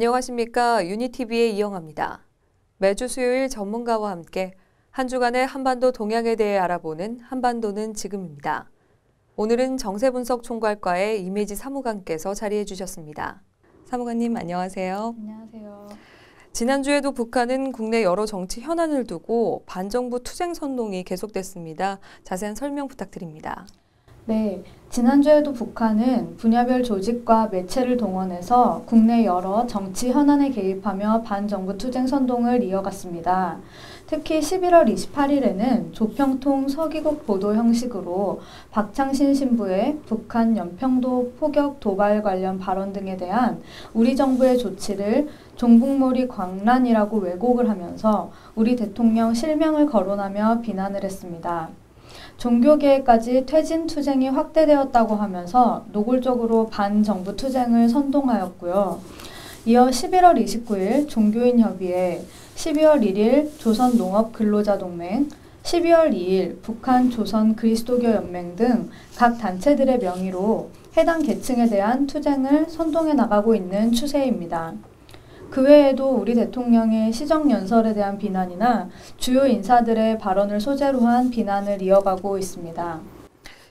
안녕하십니까. 유니티비의 이영아입니다. 매주 수요일 전문가와 함께 한 주간의 한반도 동향에 대해 알아보는 한반도는 지금입니다. 오늘은 정세분석 총괄과의 임혜지 사무관께서 자리해 주셨습니다. 사무관님 안녕하세요. 안녕하세요. 지난주에도 북한은 국내 여러 정치 현안을 두고 반정부 투쟁 선동이 계속됐습니다. 자세한 설명 부탁드립니다. 네, 지난주에도 북한은 분야별 조직과 매체를 동원해서 국내 여러 정치 현안에 개입하며 반정부 투쟁 선동을 이어갔습니다. 특히 11월 28일에는 조평통 서기국 보도 형식으로 박창신 신부의 북한 연평도 포격 도발 관련 발언 등에 대한 우리 정부의 조치를 종북몰이 광란이라고 왜곡을 하면서 우리 대통령 실명을 거론하며 비난을 했습니다. 종교계에까지 퇴진 투쟁이 확대되었다고 하면서 노골적으로 반정부 투쟁을 선동하였고요. 이어 11월 29일 종교인협의회, 12월 1일 조선농업근로자동맹, 12월 2일 북한 조선그리스도교연맹 등 각 단체들의 명의로 해당 계층에 대한 투쟁을 선동해 나가고 있는 추세입니다. 그 외에도 우리 대통령의 시정연설에 대한 비난이나 주요 인사들의 발언을 소재로 한 비난을 이어가고 있습니다.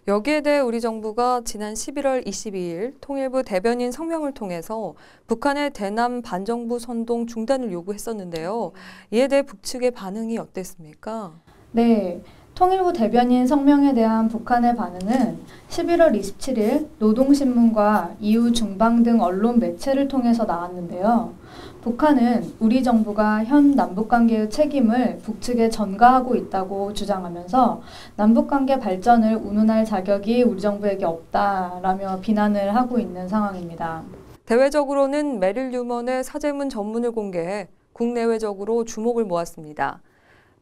여기에 대해 우리 정부가 지난 11월 22일 통일부 대변인 성명을 통해서 북한의 대남 반정부 선동 중단을 요구했었는데요. 이에 대해 북측의 반응이 어땠습니까? 네, 통일부 대변인 성명에 대한 북한의 반응은 11월 27일 노동신문과 이후 중방 등 언론 매체를 통해서 나왔는데요. 북한은 우리 정부가 현 남북관계의 책임을 북측에 전가하고 있다고 주장하면서 남북관계 발전을 운운할 자격이 우리 정부에게 없다라며 비난을 하고 있는 상황입니다. 대외적으로는 메릴 뉴먼의 사제문 전문을 공개해 국내외적으로 주목을 모았습니다.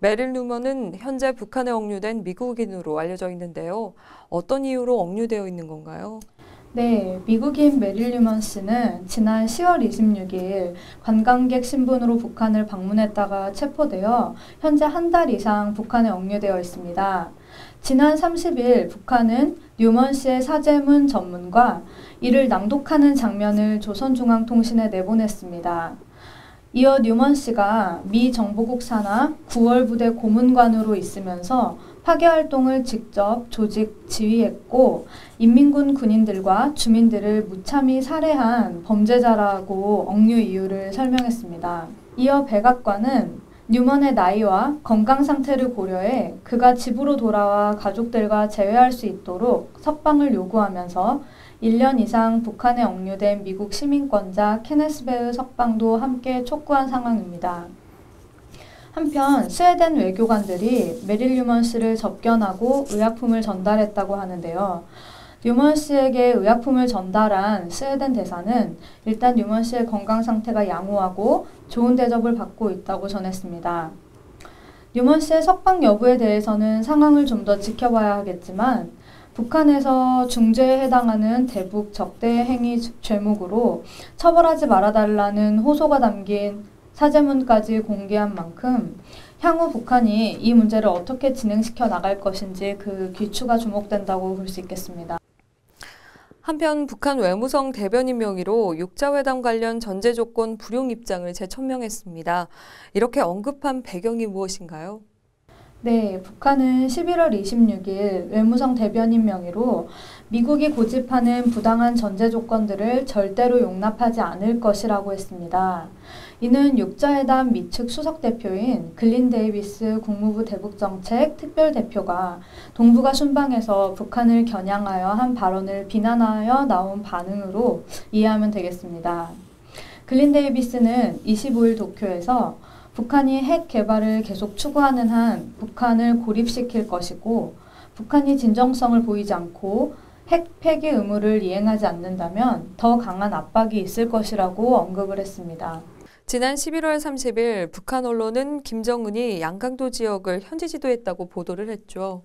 메릴 뉴먼은 현재 북한에 억류된 미국인으로 알려져 있는데요. 어떤 이유로 억류되어 있는 건가요? 네, 미국인 메릴 뉴먼 씨는 지난 10월 26일 관광객 신분으로 북한을 방문했다가 체포되어 현재 한 달 이상 북한에 억류되어 있습니다. 지난 30일 북한은 뉴먼 씨의 사제문 전문과 이를 낭독하는 장면을 조선중앙통신에 내보냈습니다. 이어 뉴먼 씨가 미 정보국 산하 9월 부대 고문관으로 있으면서 파괴활동을 직접 조직 지휘했고 인민군 군인들과 주민들을 무참히 살해한 범죄자라고 억류 이유를 설명했습니다. 이어 백악관은 뉴먼의 나이와 건강 상태를 고려해 그가 집으로 돌아와 가족들과 재회할 수 있도록 석방을 요구하면서 1년 이상 북한에 억류된 미국 시민권자 케네스 베의 석방도 함께 촉구한 상황입니다. 한편 스웨덴 외교관들이 메릴 뉴먼 씨를 접견하고 의약품을 전달했다고 하는데요. 뉴먼 씨에게 의약품을 전달한 스웨덴 대사는 일단 뉴먼 씨의 건강 상태가 양호하고 좋은 대접을 받고 있다고 전했습니다. 뉴먼 씨의 석방 여부에 대해서는 상황을 좀 더 지켜봐야 하겠지만 북한에서 중죄에 해당하는 대북 적대 행위 죄목으로 처벌하지 말아달라는 호소가 담긴 사제문까지 공개한 만큼 향후 북한이 이 문제를 어떻게 진행시켜 나갈 것인지 그 귀추가 주목된다고 볼 수 있겠습니다. 한편 북한 외무성 대변인 명의로 육자회담 관련 전제 조건 불용 입장을 재천명했습니다. 이렇게 언급한 배경이 무엇인가요? 네, 북한은 11월 26일 외무성 대변인 명의로 미국이 고집하는 부당한 전제 조건들을 절대로 용납하지 않을 것이라고 했습니다. 이는 육자회담 미측 수석대표인 글린 데이비스 국무부 대북정책 특별대표가 동북아 순방에서 북한을 겨냥하여 한 발언을 비난하여 나온 반응으로 이해하면 되겠습니다. 글린 데이비스는 25일 도쿄에서 북한이 핵 개발을 계속 추구하는 한 북한을 고립시킬 것이고 북한이 진정성을 보이지 않고 핵 폐기 의무를 이행하지 않는다면 더 강한 압박이 있을 것이라고 언급을 했습니다. 지난 11월 30일 북한 언론은 김정은이 양강도 지역을 현지 지도했다고 보도를 했죠.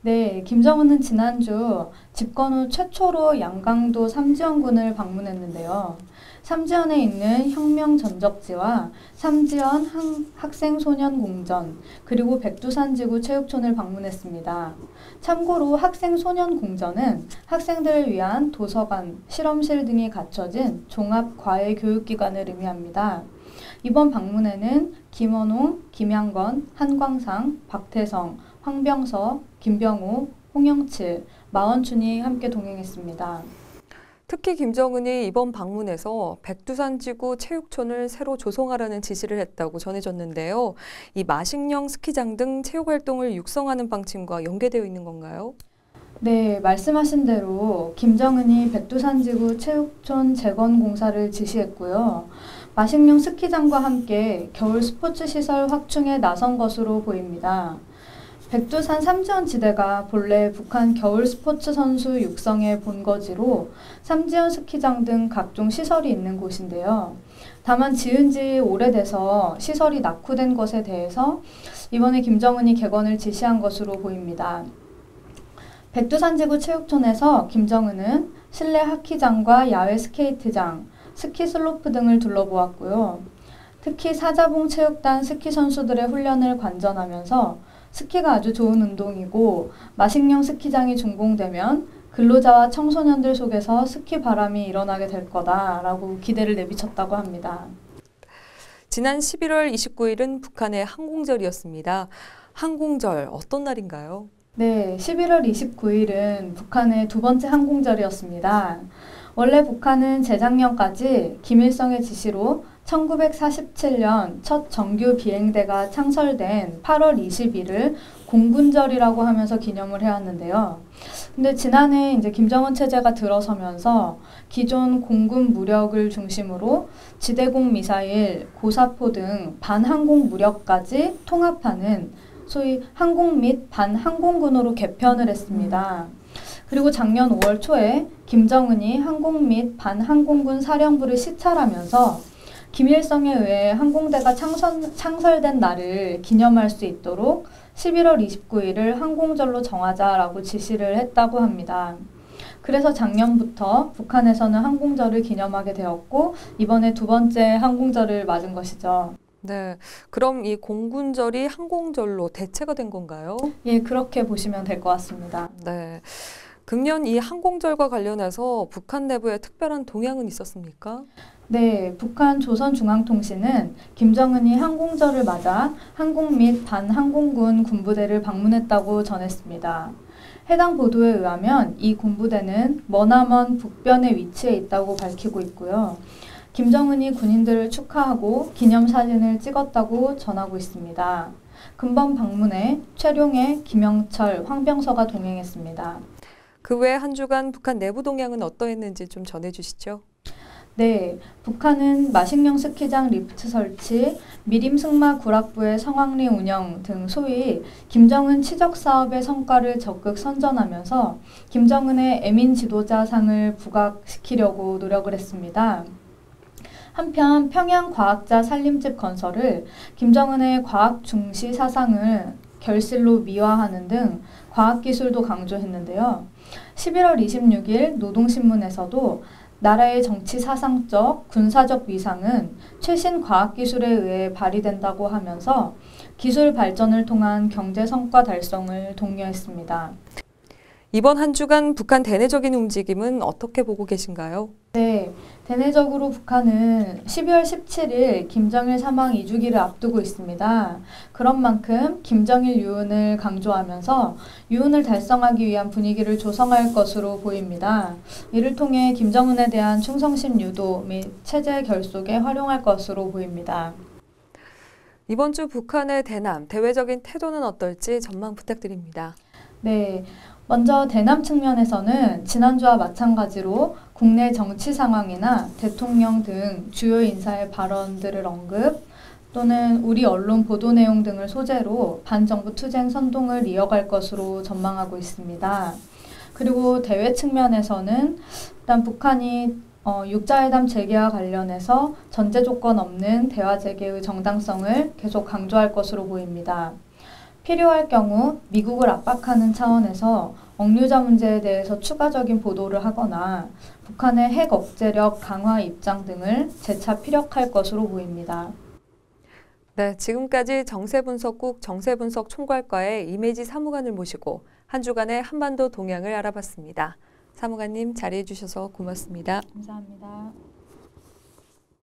네, 김정은은 지난주 집권 후 최초로 양강도 삼지연군을 방문했는데요. 삼지연에 있는 혁명 전적지와 삼지연 학생소년공전, 그리고 백두산지구 체육촌을 방문했습니다. 참고로 학생소년공전은 학생들을 위한 도서관, 실험실 등이 갖춰진 종합과외교육기관을 의미합니다. 이번 방문에는 김원홍, 김양건, 한광상, 박태성, 황병서, 김병호, 홍영칠, 마원춘이 함께 동행했습니다. 특히 김정은이 이번 방문에서 백두산지구 체육촌을 새로 조성하라는 지시를 했다고 전해졌는데요. 이 마식령 스키장 등 체육활동을 육성하는 방침과 연계되어 있는 건가요? 네, 말씀하신 대로 김정은이 백두산지구 체육촌 재건 공사를 지시했고요. 마식령 스키장과 함께 겨울 스포츠 시설 확충에 나선 것으로 보입니다. 백두산 삼지연 지대가 본래 북한 겨울 스포츠 선수 육성의 본거지로 삼지연 스키장 등 각종 시설이 있는 곳인데요. 다만 지은 지 오래돼서 시설이 낙후된 것에 대해서 이번에 김정은이 개건을 지시한 것으로 보입니다. 백두산지구 체육촌에서 김정은은 실내 하키장과 야외 스케이트장, 스키 슬로프 등을 둘러보았고요. 특히 사자봉 체육단 스키 선수들의 훈련을 관전하면서 스키가 아주 좋은 운동이고 마식령 스키장이 준공되면 근로자와 청소년들 속에서 스키 바람이 일어나게 될 거다라고 기대를 내비쳤다고 합니다. 지난 11월 29일은 북한의 항공절이었습니다. 항공절 어떤 날인가요? 네, 11월 29일은 북한의 두 번째 항공절이었습니다. 원래 북한은 재작년까지 김일성의 지시로 1947년 첫 정규 비행대가 창설된 8월 20일을 공군절이라고 하면서 기념을 해왔는데요. 근데 지난해 이제 김정은 체제가 들어서면서 기존 공군 무력을 중심으로 지대공 미사일, 고사포 등 반항공 무력까지 통합하는 소위 항공 및 반항공군으로 개편을 했습니다. 그리고 작년 5월 초에 김정은이 항공 및 반항공군 사령부를 시찰하면서 김일성에 의해 항공대가 창설된 날을 기념할 수 있도록 11월 29일을 항공절로 정하자라고 지시를 했다고 합니다. 그래서 작년부터 북한에서는 항공절을 기념하게 되었고 이번에 두 번째 항공절을 맞은 것이죠. 네, 그럼 이 공군절이 항공절로 대체가 된 건가요? 예, 그렇게 보시면 될 것 같습니다. 네, 금년 이 항공절과 관련해서 북한 내부에 특별한 동향은 있었습니까? 네, 북한 조선중앙통신은 김정은이 항공절을 맞아 항공 및 반항공군 군부대를 방문했다고 전했습니다. 해당 보도에 의하면 이 군부대는 머나먼 북변에 위치해 있다고 밝히고 있고요. 김정은이 군인들을 축하하고 기념사진을 찍었다고 전하고 있습니다. 금번 방문에 최룡해, 김영철, 황병서가 동행했습니다. 그 외 한 주간 북한 내부 동향은 어떠했는지 좀 전해주시죠. 네, 북한은 마식령 스키장 리프트 설치, 미림승마 구락부의 성황리 운영 등 소위 김정은 치적 사업의 성과를 적극 선전하면서 김정은의 애민 지도자상을 부각시키려고 노력을 했습니다. 한편 평양 과학자 살림집 건설을 김정은의 과학 중시 사상을 결실로 미화하는 등 과학기술도 강조했는데요. 11월 26일 노동신문에서도 나라의 정치 사상적, 군사적 위상은 최신 과학기술에 의해 발휘된다고 하면서 기술 발전을 통한 경제 성과 달성을 독려했습니다. 이번 한 주간 북한 대내적인 움직임은 어떻게 보고 계신가요? 네, 대내적으로 북한은 12월 17일 김정일 사망 2주기를 앞두고 있습니다. 그런 만큼 김정일 유운을 강조하면서 유운을 달성하기 위한 분위기를 조성할 것으로 보입니다. 이를 통해 김정은에 대한 충성심 유도 및 체제 결속에 활용할 것으로 보입니다. 이번 주 북한의 대남, 대외적인 태도는 어떨지 전망 부탁드립니다. 네, 먼저 대남 측면에서는 지난주와 마찬가지로 국내 정치 상황이나 대통령 등 주요 인사의 발언들을 언급 또는 우리 언론 보도 내용 등을 소재로 반정부 투쟁 선동을 이어갈 것으로 전망하고 있습니다. 그리고 대외 측면에서는 일단 북한이 6자회담 재개와 관련해서 전제 조건 없는 대화 재개의 정당성을 계속 강조할 것으로 보입니다. 필요할 경우 미국을 압박하는 차원에서 억류자 문제에 대해서 추가적인 보도를 하거나 북한의 핵 억제력 강화 입장 등을 재차 피력할 것으로 보입니다. 네, 지금까지 정세분석국 정세분석총괄과의 임혜지 사무관을 모시고 한 주간의 한반도 동향을 알아봤습니다. 사무관님 자리해 주셔서 고맙습니다. 감사합니다.